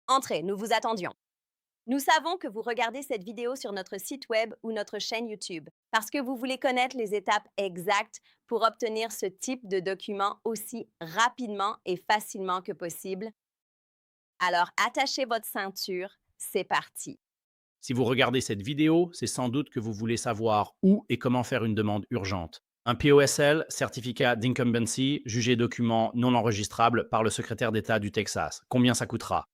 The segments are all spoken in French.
Entrez, nous vous attendions. Nous savons que vous regardez cette vidéo sur notre site web ou notre chaîne YouTube parce que vous voulez connaître les étapes exactes pour obtenir ce type de document aussi rapidement et facilement que possible. Alors attachez votre ceinture, c'est parti. Si vous regardez cette vidéo, c'est sans doute que vous voulez savoir où et comment faire une demande urgente. Un POSL, certificat d'incumbency, jugé document non enregistrable par le secrétaire d'État du Texas. Combien ça coûtera?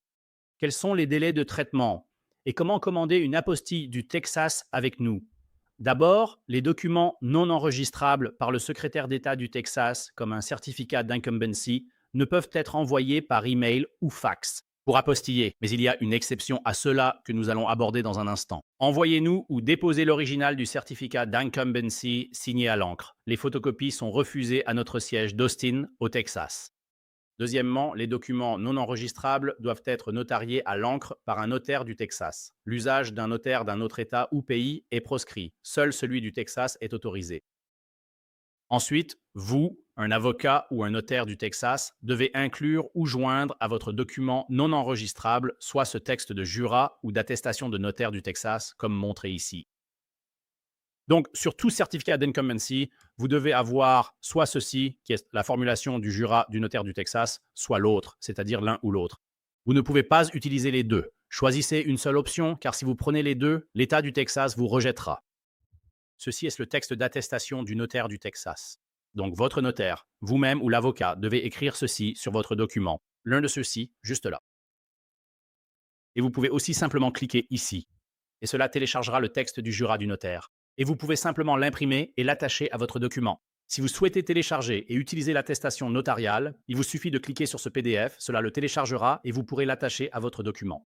Quels sont les délais de traitement? Et comment commander une apostille du Texas avec nous? D'abord, les documents non enregistrables par le secrétaire d'État du Texas, comme un certificat d'incumbency, ne peuvent être envoyés par email ou fax pour apostiller, mais il y a une exception à cela que nous allons aborder dans un instant. Envoyez-nous ou déposez l'original du certificat d'incumbency signé à l'encre. Les photocopies sont refusées à notre siège d'Austin, au Texas. Deuxièmement, les documents non enregistrables doivent être notariés à l'encre par un notaire du Texas. L'usage d'un notaire d'un autre État ou pays est proscrit. Seul celui du Texas est autorisé. Ensuite, vous, un avocat ou un notaire du Texas, devez inclure ou joindre à votre document non enregistrable soit ce texte de jurat ou d'attestation de notaire du Texas, comme montré ici. Donc, sur tout certificat d'incumbency, vous devez avoir soit ceci, qui est la formulation du jurat du notaire du Texas, soit l'autre, c'est-à-dire l'un ou l'autre. Vous ne pouvez pas utiliser les deux. Choisissez une seule option, car si vous prenez les deux, l'État du Texas vous rejettera. Ceci est le texte d'attestation du notaire du Texas. Donc, votre notaire, vous-même ou l'avocat, devez écrire ceci sur votre document. L'un de ceux-ci, juste là. Et vous pouvez aussi simplement cliquer ici. Et cela téléchargera le texte du jurat du notaire. Et vous pouvez simplement l'imprimer et l'attacher à votre document. Si vous souhaitez télécharger et utiliser l'attestation notariale, il vous suffit de cliquer sur ce PDF, cela le téléchargera et vous pourrez l'attacher à votre document.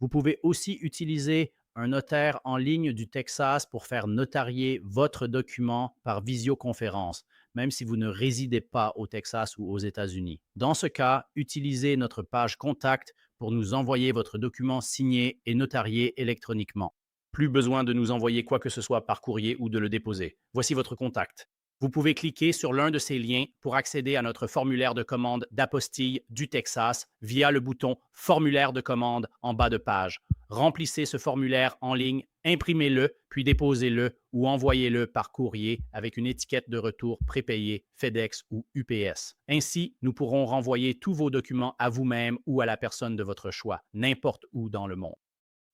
Vous pouvez aussi utiliser un notaire en ligne du Texas pour faire notarier votre document par visioconférence, même si vous ne résidez pas au Texas ou aux États-Unis. Dans ce cas, utilisez notre page Contact pour nous envoyer votre document signé et notarié électroniquement. Plus besoin de nous envoyer quoi que ce soit par courrier ou de le déposer. Voici votre contact. Vous pouvez cliquer sur l'un de ces liens pour accéder à notre formulaire de commande d'apostille du Texas via le bouton Formulaire de commande en bas de page. Remplissez ce formulaire en ligne, imprimez-le, puis déposez-le ou envoyez-le par courrier avec une étiquette de retour prépayée FedEx ou UPS. Ainsi, nous pourrons renvoyer tous vos documents à vous-même ou à la personne de votre choix, n'importe où dans le monde.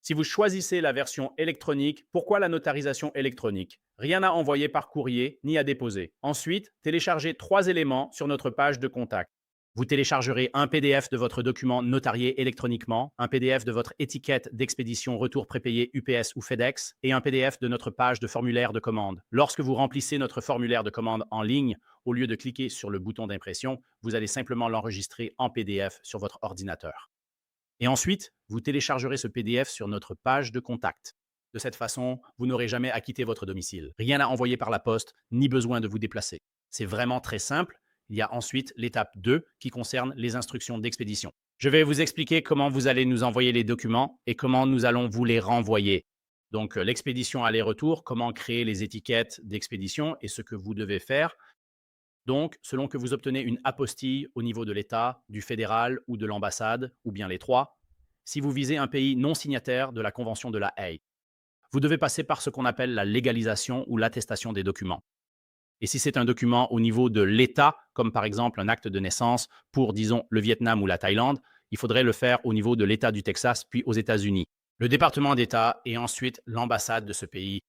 Si vous choisissez la version électronique, pourquoi la notarisation électronique? Rien à envoyer par courrier ni à déposer. Ensuite, téléchargez 3 éléments sur notre page de contact. Vous téléchargerez un PDF de votre document notarié électroniquement, un PDF de votre étiquette d'expédition retour prépayé UPS ou FedEx et un PDF de notre page de formulaire de commande. Lorsque vous remplissez notre formulaire de commande en ligne, au lieu de cliquer sur le bouton d'impression, vous allez simplement l'enregistrer en PDF sur votre ordinateur. Et ensuite, vous téléchargerez ce PDF sur notre page de contact. De cette façon, vous n'aurez jamais à quitter votre domicile. Rien à envoyer par la poste, ni besoin de vous déplacer. C'est vraiment très simple. Il y a ensuite l'étape 2 qui concerne les instructions d'expédition. Je vais vous expliquer comment vous allez nous envoyer les documents et comment nous allons vous les renvoyer. Donc, l'expédition aller-retour, comment créer les étiquettes d'expédition et ce que vous devez faire. Donc, selon que vous obtenez une apostille au niveau de l'État, du fédéral ou de l'ambassade, ou bien les trois, si vous visez un pays non signataire de la Convention de la Haye, vous devez passer par ce qu'on appelle la légalisation ou l'attestation des documents. Et si c'est un document au niveau de l'État, comme par exemple un acte de naissance pour, disons, le Vietnam ou la Thaïlande, il faudrait le faire au niveau de l'État du Texas, puis aux États-Unis, le département d'État et ensuite l'ambassade de ce pays.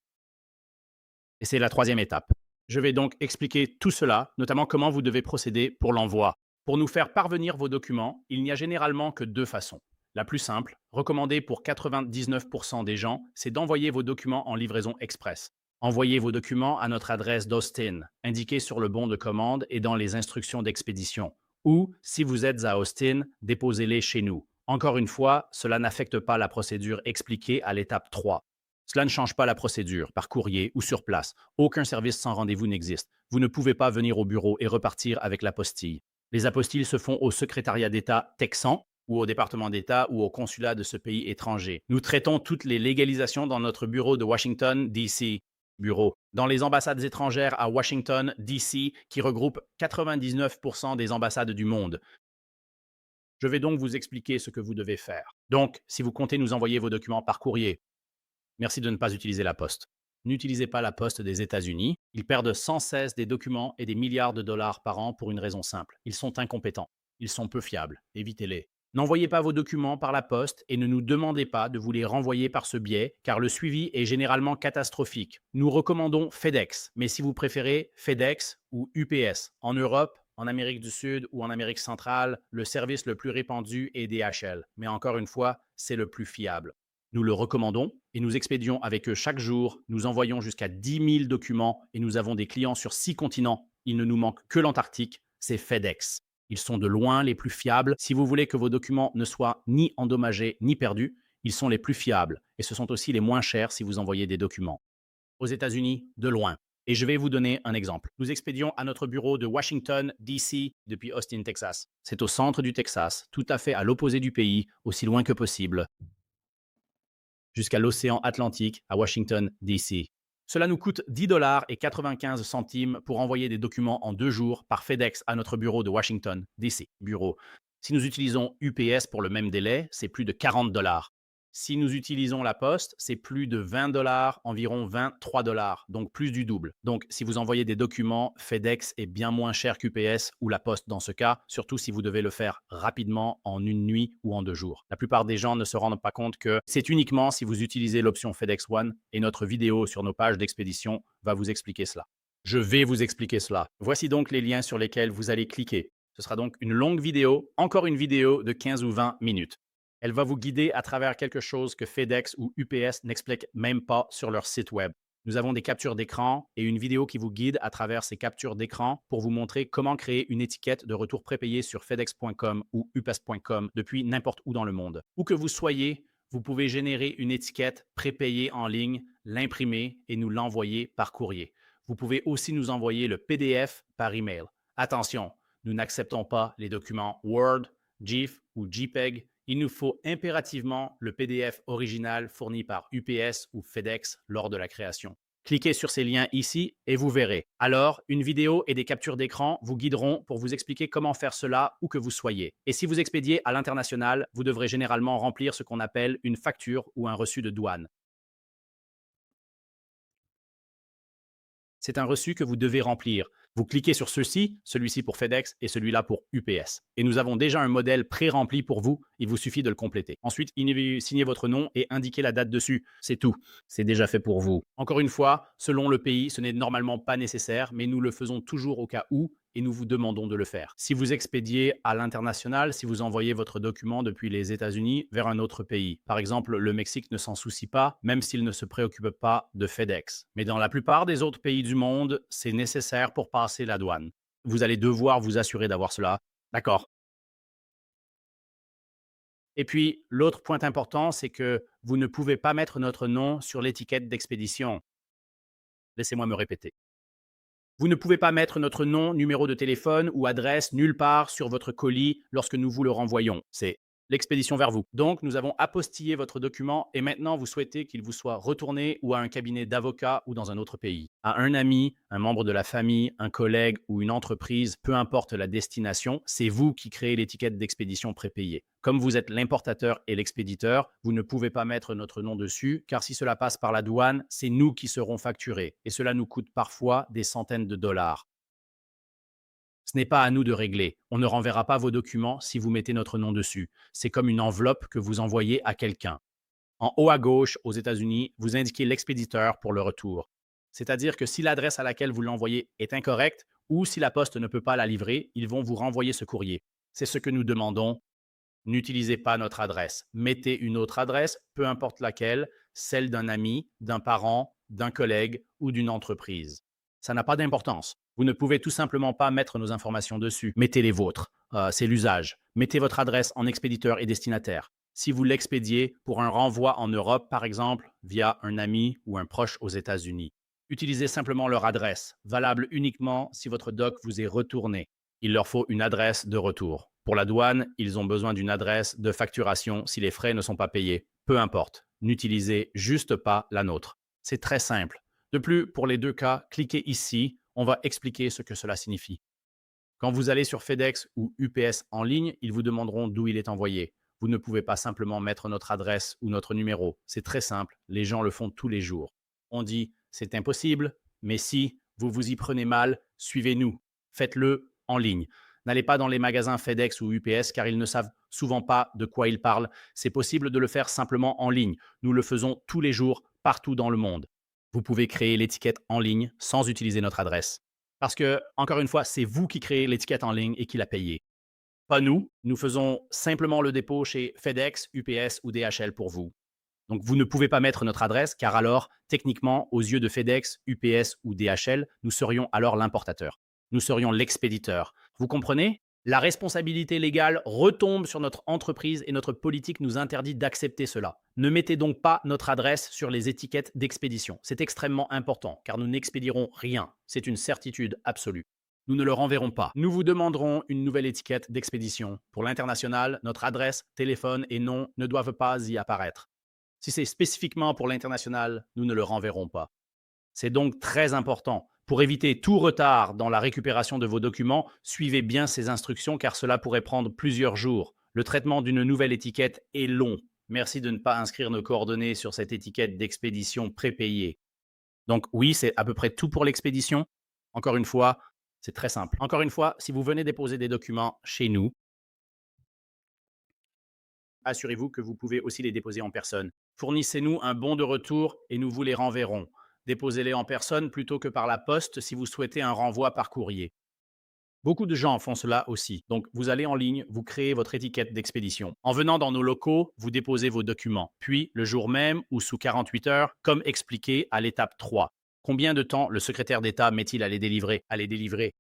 Et c'est la troisième étape. Je vais donc expliquer tout cela, notamment comment vous devez procéder pour l'envoi. Pour nous faire parvenir vos documents, il n'y a généralement que deux façons. La plus simple, recommandée pour 99% des gens, c'est d'envoyer vos documents en livraison express. Envoyez vos documents à notre adresse d'Austin, indiquée sur le bon de commande et dans les instructions d'expédition. Ou, si vous êtes à Austin, déposez-les chez nous. Encore une fois, cela n'affecte pas la procédure expliquée à l'étape 3. Cela ne change pas la procédure, par courrier ou sur place. Aucun service sans rendez-vous n'existe. Vous ne pouvez pas venir au bureau et repartir avec l'apostille. Les apostilles se font au secrétariat d'État texan ou au département d'État ou au consulat de ce pays étranger. Nous traitons toutes les légalisations dans notre bureau de Washington, D.C. Dans les ambassades étrangères à Washington, D.C., qui regroupent 99% des ambassades du monde. Je vais donc vous expliquer ce que vous devez faire. Donc, si vous comptez nous envoyer vos documents par courrier, merci de ne pas utiliser la poste. N'utilisez pas la poste des États-Unis. Ils perdent sans cesse des documents et des milliards de dollars par an pour une raison simple. Ils sont incompétents. Ils sont peu fiables. Évitez-les. N'envoyez pas vos documents par la poste et ne nous demandez pas de vous les renvoyer par ce biais, car le suivi est généralement catastrophique. Nous recommandons FedEx, mais si vous préférez FedEx ou UPS. En Europe, en Amérique du Sud ou en Amérique centrale, le service le plus répandu est DHL. Mais encore une fois, c'est le plus fiable. Nous le recommandons et nous expédions avec eux chaque jour. Nous envoyons jusqu'à 10 000 documents et nous avons des clients sur 6 continents. Il ne nous manque que l'Antarctique, c'est FedEx. Ils sont de loin les plus fiables. Si vous voulez que vos documents ne soient ni endommagés ni perdus, ils sont les plus fiables et ce sont aussi les moins chers si vous envoyez des documents. Aux États-Unis, de loin. Et je vais vous donner un exemple. Nous expédions à notre bureau de Washington, D.C. depuis Austin, Texas. C'est au centre du Texas, tout à fait à l'opposé du pays, aussi loin que possible, jusqu'à l'océan Atlantique à Washington, D.C. Cela nous coûte 10 $ et 95 centimes pour envoyer des documents en 2 jours par FedEx à notre bureau de Washington, D.C. Bureau. Si nous utilisons UPS pour le même délai, c'est plus de 40 $. Si nous utilisons la poste, c'est plus de 20 $, environ 23 $, donc plus du double. Donc, si vous envoyez des documents, FedEx est bien moins cher qu'UPS ou la poste dans ce cas, surtout si vous devez le faire rapidement en une nuit ou en 2 jours. La plupart des gens ne se rendent pas compte que c'est uniquement si vous utilisez l'option FedEx One et notre vidéo sur nos pages d'expédition va vous expliquer cela. Je vais vous expliquer cela. Voici donc les liens sur lesquels vous allez cliquer. Ce sera donc une longue vidéo, encore une vidéo de 15 ou 20 minutes. Elle va vous guider à travers quelque chose que FedEx ou UPS n'expliquent même pas sur leur site web. Nous avons des captures d'écran et une vidéo qui vous guide à travers ces captures d'écran pour vous montrer comment créer une étiquette de retour prépayé sur fedex.com ou ups.com depuis n'importe où dans le monde. Où que vous soyez, vous pouvez générer une étiquette prépayée en ligne, l'imprimer et nous l'envoyer par courrier. Vous pouvez aussi nous envoyer le PDF par email. Attention, nous n'acceptons pas les documents Word, GIF ou JPEG. Il nous faut impérativement le PDF original fourni par UPS ou FedEx lors de la création. Cliquez sur ces liens ici et vous verrez. Alors, une vidéo et des captures d'écran vous guideront pour vous expliquer comment faire cela où que vous soyez. Et si vous expédiez à l'international, vous devrez généralement remplir ce qu'on appelle une facture ou un reçu de douane. C'est un reçu que vous devez remplir. Vous cliquez sur ceux-ci, celui-ci pour FedEx et celui-là pour UPS. Et nous avons déjà un modèle pré-rempli pour vous, il vous suffit de le compléter. Ensuite, signez votre nom et indiquez la date dessus. C'est tout, c'est déjà fait pour vous. Encore une fois, selon le pays, ce n'est normalement pas nécessaire, mais nous le faisons toujours au cas où et nous vous demandons de le faire. Si vous expédiez à l'international, si vous envoyez votre document depuis les États-Unis vers un autre pays, par exemple, le Mexique ne s'en soucie pas, même s'il ne se préoccupe pas de FedEx. Mais dans la plupart des autres pays du monde, c'est nécessaire pour passer la douane. Vous allez devoir vous assurer d'avoir cela. D'accord. Et puis, l'autre point important, c'est que vous ne pouvez pas mettre notre nom sur l'étiquette d'expédition. Laissez-moi me répéter. Vous ne pouvez pas mettre notre nom, numéro de téléphone ou adresse nulle part sur votre colis lorsque nous vous le renvoyons. C'est l'expédition vers vous. Donc, nous avons apostillé votre document et maintenant vous souhaitez qu'il vous soit retourné ou à un cabinet d'avocat ou dans un autre pays. À un ami, un membre de la famille, un collègue ou une entreprise, peu importe la destination, c'est vous qui créez l'étiquette d'expédition prépayée. Comme vous êtes l'importateur et l'expéditeur, vous ne pouvez pas mettre notre nom dessus, car si cela passe par la douane, c'est nous qui serons facturés. Et cela nous coûte parfois des centaines de dollars. Ce n'est pas à nous de régler. On ne renverra pas vos documents si vous mettez notre nom dessus. C'est comme une enveloppe que vous envoyez à quelqu'un. En haut à gauche, aux États-Unis, vous indiquez l'expéditeur pour le retour. C'est-à-dire que si l'adresse à laquelle vous l'envoyez est incorrecte ou si la poste ne peut pas la livrer, ils vont vous renvoyer ce courrier. C'est ce que nous demandons. N'utilisez pas notre adresse. Mettez une autre adresse, peu importe laquelle, celle d'un ami, d'un parent, d'un collègue ou d'une entreprise. Ça n'a pas d'importance. Vous ne pouvez tout simplement pas mettre nos informations dessus. Mettez les vôtres. C'est l'usage. Mettez votre adresse en expéditeur et destinataire. Si vous l'expédiez pour un renvoi en Europe, par exemple, via un ami ou un proche aux États-Unis, utilisez simplement leur adresse, valable uniquement si votre doc vous est retourné. Il leur faut une adresse de retour. Pour la douane, ils ont besoin d'une adresse de facturation si les frais ne sont pas payés. Peu importe, n'utilisez juste pas la nôtre. C'est très simple. De plus, pour les deux cas, cliquez ici. On va expliquer ce que cela signifie. Quand vous allez sur FedEx ou UPS en ligne, ils vous demanderont d'où il est envoyé. Vous ne pouvez pas simplement mettre notre adresse ou notre numéro. C'est très simple, les gens le font tous les jours. On dit, c'est impossible, mais si vous vous y prenez mal, suivez-nous. Faites-le en ligne. N'allez pas dans les magasins FedEx ou UPS car ils ne savent souvent pas de quoi ils parlent. C'est possible de le faire simplement en ligne. Nous le faisons tous les jours, partout dans le monde. Vous pouvez créer l'étiquette en ligne sans utiliser notre adresse. Parce que, encore une fois, c'est vous qui créez l'étiquette en ligne et qui la payez. Pas nous. Nous faisons simplement le dépôt chez FedEx, UPS ou DHL pour vous. Donc, vous ne pouvez pas mettre notre adresse car alors, techniquement, aux yeux de FedEx, UPS ou DHL, nous serions alors l'importateur. Nous serions l'expéditeur. Vous comprenez? La responsabilité légale retombe sur notre entreprise et notre politique nous interdit d'accepter cela. Ne mettez donc pas notre adresse sur les étiquettes d'expédition. C'est extrêmement important car nous n'expédierons rien. C'est une certitude absolue. Nous ne le renverrons pas. Nous vous demanderons une nouvelle étiquette d'expédition. Pour l'international, notre adresse, téléphone et nom ne doivent pas y apparaître. Si c'est spécifiquement pour l'international, nous ne le renverrons pas. C'est donc très important. Pour éviter tout retard dans la récupération de vos documents, suivez bien ces instructions car cela pourrait prendre plusieurs jours. Le traitement d'une nouvelle étiquette est long. Merci de ne pas inscrire nos coordonnées sur cette étiquette d'expédition prépayée. Donc oui, c'est à peu près tout pour l'expédition. Encore une fois, c'est très simple. Encore une fois, si vous venez déposer des documents chez nous, assurez-vous que vous pouvez aussi les déposer en personne. Fournissez-nous un bon de retour et nous vous les renverrons. Déposez-les en personne plutôt que par la poste si vous souhaitez un renvoi par courrier. Beaucoup de gens font cela aussi. Donc, vous allez en ligne, vous créez votre étiquette d'expédition. En venant dans nos locaux, vous déposez vos documents. Puis, le jour même ou sous 48 heures, comme expliqué à l'étape 3. Combien de temps le secrétaire d'État met-il à les délivrer?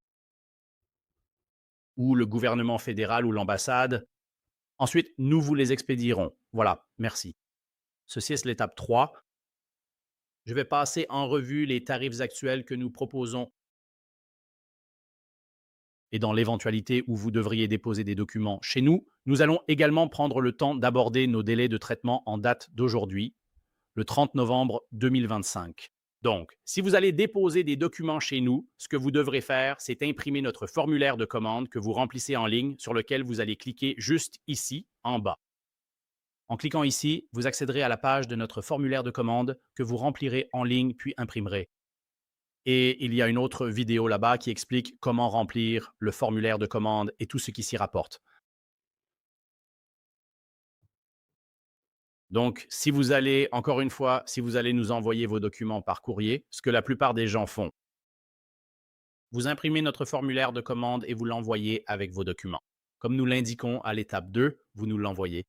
Ou le gouvernement fédéral ou l'ambassade? Ensuite, nous vous les expédierons. Voilà, merci. Ceci est l'étape 3. Je vais passer en revue les tarifs actuels que nous proposons. Et dans l'éventualité où vous devriez déposer des documents chez nous, nous allons également prendre le temps d'aborder nos délais de traitement en date d'aujourd'hui, le 30 novembre 2025. Donc, si vous allez déposer des documents chez nous, ce que vous devrez faire, c'est imprimer notre formulaire de commande que vous remplissez en ligne sur lequel vous allez cliquer juste ici, en bas. En cliquant ici, vous accéderez à la page de notre formulaire de commande que vous remplirez en ligne puis imprimerez. Et il y a une autre vidéo là-bas qui explique comment remplir le formulaire de commande et tout ce qui s'y rapporte. Donc, si vous allez, encore une fois, si vous allez nous envoyer vos documents par courrier, ce que la plupart des gens font, vous imprimez notre formulaire de commande et vous l'envoyez avec vos documents. Comme nous l'indiquons à l'étape 2, vous nous l'envoyez.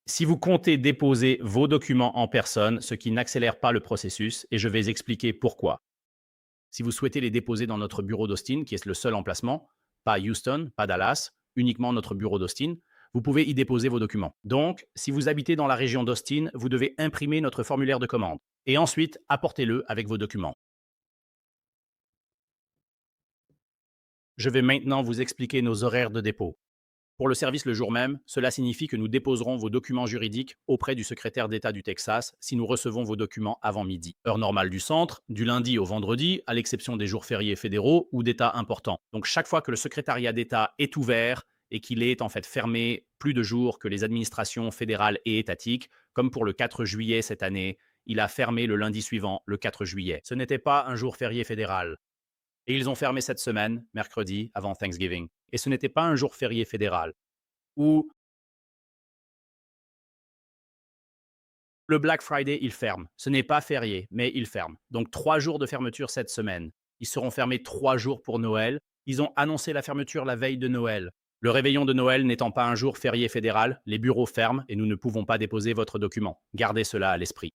Si vous comptez déposer vos documents en personne, ce qui n'accélère pas le processus, et je vais expliquer pourquoi. Si vous souhaitez les déposer dans notre bureau d'Austin, qui est le seul emplacement, pas Houston, pas Dallas, uniquement notre bureau d'Austin, vous pouvez y déposer vos documents. Donc, si vous habitez dans la région d'Austin, vous devez imprimer notre formulaire de commande et ensuite apportez-le avec vos documents. Je vais maintenant vous expliquer nos horaires de dépôt. Pour le service le jour même, cela signifie que nous déposerons vos documents juridiques auprès du secrétaire d'État du Texas si nous recevons vos documents avant midi. Heure normale du centre, du lundi au vendredi, à l'exception des jours fériés fédéraux ou d'États importants. Donc chaque fois que le secrétariat d'État est ouvert et qu'il est en fait fermé plus de jours que les administrations fédérales et étatiques, comme pour le 4 juillet cette année, il a fermé le lundi suivant, le 4 juillet. Ce n'était pas un jour férié fédéral. Et ils ont fermé cette semaine, mercredi, avant Thanksgiving. Et ce n'était pas un jour férié fédéral. Ou le Black Friday, il ferme. Ce n'est pas férié, mais il ferme. Donc 3 jours de fermeture cette semaine. Ils seront fermés 3 jours pour Noël. Ils ont annoncé la fermeture la veille de Noël. Le réveillon de Noël n'étant pas un jour férié fédéral, les bureaux ferment et nous ne pouvons pas déposer votre document. Gardez cela à l'esprit.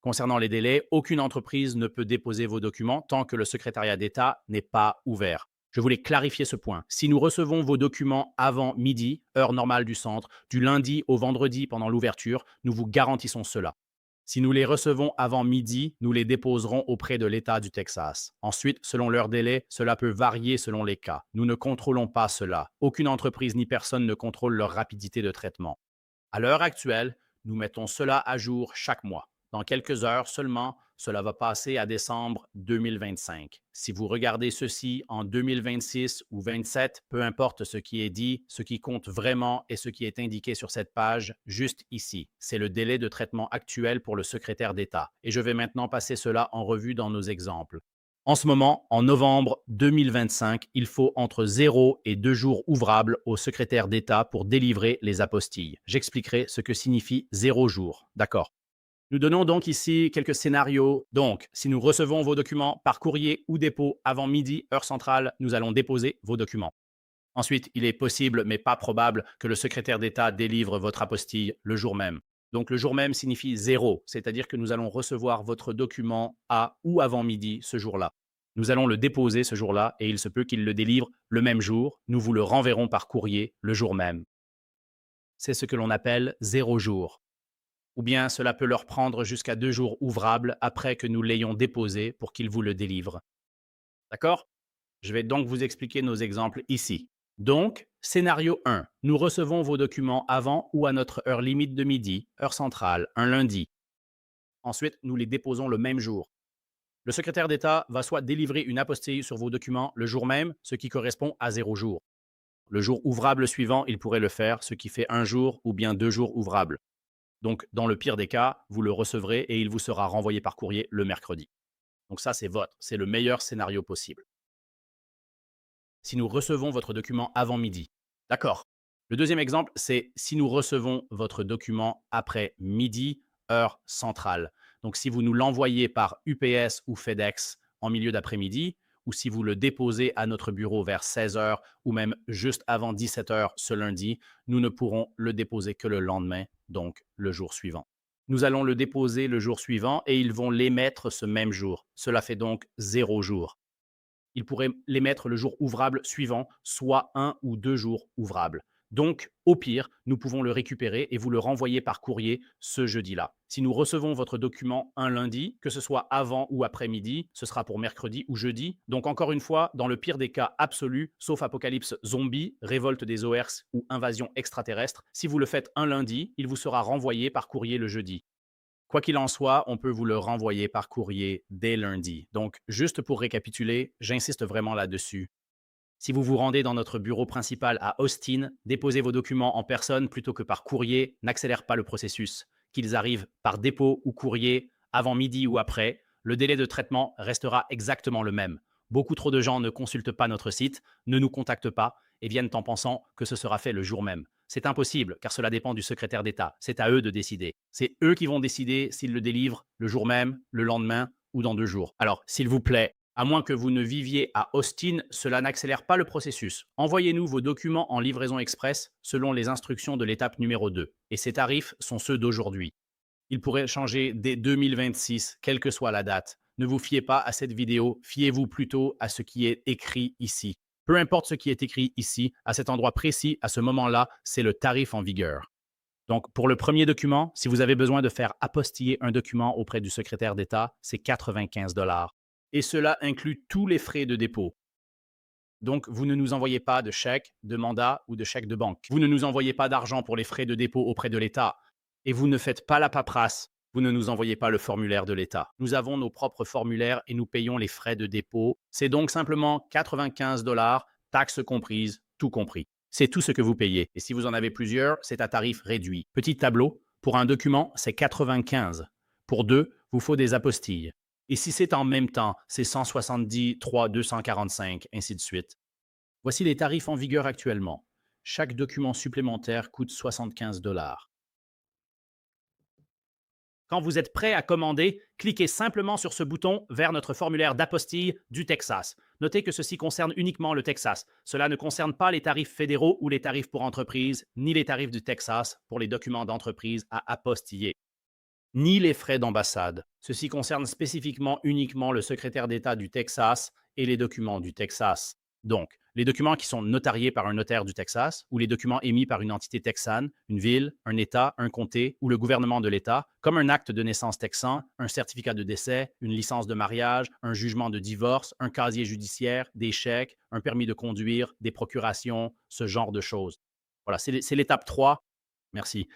Concernant les délais, aucune entreprise ne peut déposer vos documents tant que le secrétariat d'État n'est pas ouvert. Je voulais clarifier ce point. Si nous recevons vos documents avant midi, heure normale du centre, du lundi au vendredi pendant l'ouverture, nous vous garantissons cela. Si nous les recevons avant midi, nous les déposerons auprès de l'État du Texas. Ensuite, selon leur délai, cela peut varier selon les cas. Nous ne contrôlons pas cela. Aucune entreprise ni personne ne contrôle leur rapidité de traitement. À l'heure actuelle, nous mettons cela à jour chaque mois. Dans quelques heures seulement, cela va passer à décembre 2025. Si vous regardez ceci en 2026 ou 27, peu importe ce qui est dit, ce qui compte vraiment et ce qui est indiqué sur cette page, juste ici, c'est le délai de traitement actuel pour le secrétaire d'État. Et je vais maintenant passer cela en revue dans nos exemples. En ce moment, en novembre 2025, il faut entre 0 et 2 jours ouvrables au secrétaire d'État pour délivrer les apostilles. J'expliquerai ce que signifie 0 jour. D'accord. Nous donnons donc ici quelques scénarios. Donc, si nous recevons vos documents par courrier ou dépôt avant midi, heure centrale, nous allons déposer vos documents. Ensuite, il est possible, mais pas probable, que le secrétaire d'État délivre votre apostille le jour même. Donc, le jour même signifie 0, c'est-à-dire que nous allons recevoir votre document à ou avant midi ce jour-là. Nous allons le déposer ce jour-là et il se peut qu'il le délivre le même jour. Nous vous le renverrons par courrier le jour même. C'est ce que l'on appelle 0 jour. Ou bien cela peut leur prendre jusqu'à 2 jours ouvrables après que nous l'ayons déposé pour qu'ils vous le délivrent. D'accord? Je vais donc vous expliquer nos exemples ici. Donc, scénario 1. Nous recevons vos documents avant ou à notre heure limite de midi, heure centrale, un lundi. Ensuite, nous les déposons le même jour. Le secrétaire d'État va soit délivrer une apostille sur vos documents le jour même, ce qui correspond à 0 jour. Le jour ouvrable suivant, il pourrait le faire, ce qui fait 1 jour ou bien 2 jours ouvrables. Donc, dans le pire des cas, vous le recevrez et il vous sera renvoyé par courrier le mercredi. Donc ça, c'est le meilleur scénario possible. Si nous recevons votre document avant midi. D'accord. Le deuxième exemple, c'est si nous recevons votre document après midi, heure centrale. Donc, si vous nous l'envoyez par UPS ou FedEx en milieu d'après-midi, ou si vous le déposez à notre bureau vers 16 heures ou même juste avant 17 heures ce lundi, nous ne pourrons le déposer que le lendemain, donc le jour suivant. Nous allons le déposer le jour suivant et ils vont l'émettre ce même jour. Cela fait donc 0 jour. Ils pourraient l'émettre le jour ouvrable suivant, soit 1 ou 2 jours ouvrables. Donc, au pire, nous pouvons le récupérer et vous le renvoyer par courrier ce jeudi-là. Si nous recevons votre document un lundi, que ce soit avant ou après-midi, ce sera pour mercredi ou jeudi. Donc, encore une fois, dans le pire des cas absolus, sauf apocalypse zombie, révolte des ORS ou invasion extraterrestre, si vous le faites un lundi, il vous sera renvoyé par courrier le jeudi. Quoi qu'il en soit, on peut vous le renvoyer par courrier dès lundi. Donc, juste pour récapituler, j'insiste vraiment là-dessus. Si vous vous rendez dans notre bureau principal à Austin, déposez vos documents en personne plutôt que par courrier n'accélère pas le processus. Qu'ils arrivent par dépôt ou courrier, avant midi ou après, le délai de traitement restera exactement le même. Beaucoup trop de gens ne consultent pas notre site, ne nous contactent pas et viennent en pensant que ce sera fait le jour même. C'est impossible car cela dépend du secrétaire d'État. C'est à eux de décider. C'est eux qui vont décider s'ils le délivrent le jour même, le lendemain ou dans 2 jours. Alors, s'il vous plaît, à moins que vous ne viviez à Austin, cela n'accélère pas le processus. Envoyez-nous vos documents en livraison express selon les instructions de l'étape numéro 2. Et ces tarifs sont ceux d'aujourd'hui. Ils pourraient changer dès 2026, quelle que soit la date. Ne vous fiez pas à cette vidéo, fiez-vous plutôt à ce qui est écrit ici. Peu importe ce qui est écrit ici, à cet endroit précis, à ce moment-là, c'est le tarif en vigueur. Donc, pour le premier document, si vous avez besoin de faire apostiller un document auprès du secrétaire d'État, c'est 95 dollars. Et cela inclut tous les frais de dépôt. Donc, vous ne nous envoyez pas de chèque, de mandat ou de chèque de banque. Vous ne nous envoyez pas d'argent pour les frais de dépôt auprès de l'État. Et vous ne faites pas la paperasse. Vous ne nous envoyez pas le formulaire de l'État. Nous avons nos propres formulaires et nous payons les frais de dépôt. C'est donc simplement 95 dollars, taxes comprises, tout compris. C'est tout ce que vous payez. Et si vous en avez plusieurs, c'est à tarif réduit. Petit tableau, pour un document, c'est 95. Pour deux, vous faut des apostilles. Et si c'est en même temps, c'est 170, 3, 245, ainsi de suite. Voici les tarifs en vigueur actuellement. Chaque document supplémentaire coûte 75 dollars. Quand vous êtes prêt à commander, cliquez simplement sur ce bouton vers notre formulaire d'apostille du Texas. Notez que ceci concerne uniquement le Texas. Cela ne concerne pas les tarifs fédéraux ou les tarifs pour entreprise, ni les tarifs du Texas pour les documents d'entreprise à apostiller, ni les frais d'ambassade. Ceci concerne spécifiquement uniquement le secrétaire d'État du Texas et les documents du Texas. Donc, les documents qui sont notariés par un notaire du Texas ou les documents émis par une entité texane, une ville, un État, un comté ou le gouvernement de l'État, comme un acte de naissance texan, un certificat de décès, une licence de mariage, un jugement de divorce, un casier judiciaire, des chèques, un permis de conduire, des procurations, ce genre de choses. Voilà, c'est l'étape 3. Merci.